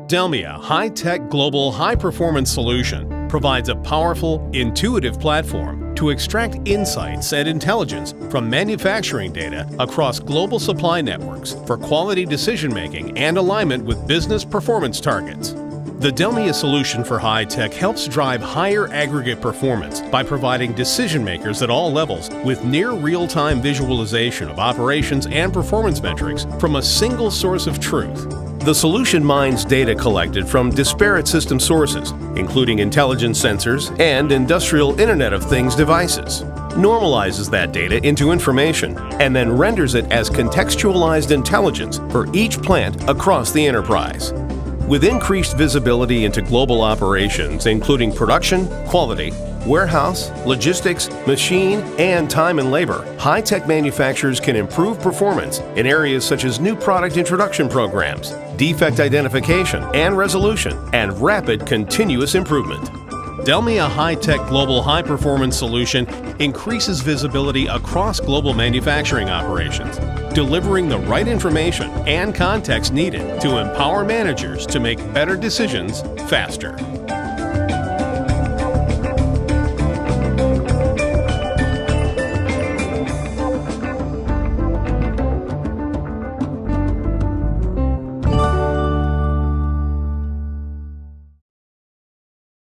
Delmia high-tech global high-performance solution provides a powerful, intuitive platform to extract insights and intelligence from manufacturing data across global supply networks for quality decision-making and alignment with business performance targets. The Delmia solution for high-tech helps drive higher aggregate performance by providing decision-makers at all levels with near real-time visualization of operations and performance metrics from a single source of truth. The solution mines data collected from disparate system sources, including intelligence sensors and industrial Internet of Things devices, normalizes that data into information, and then renders it as contextualized intelligence for each plant across the enterprise. With increased visibility into global operations, including production, quality, warehouse, logistics, machine, and time and labor, high-tech manufacturers can improve performance in areas such as new product introduction programs, defect identification and resolution, and rapid continuous improvement. Delmia high-tech global high-performance solution increases visibility across global manufacturing operations, delivering the right information and context needed to empower managers to make better decisions faster.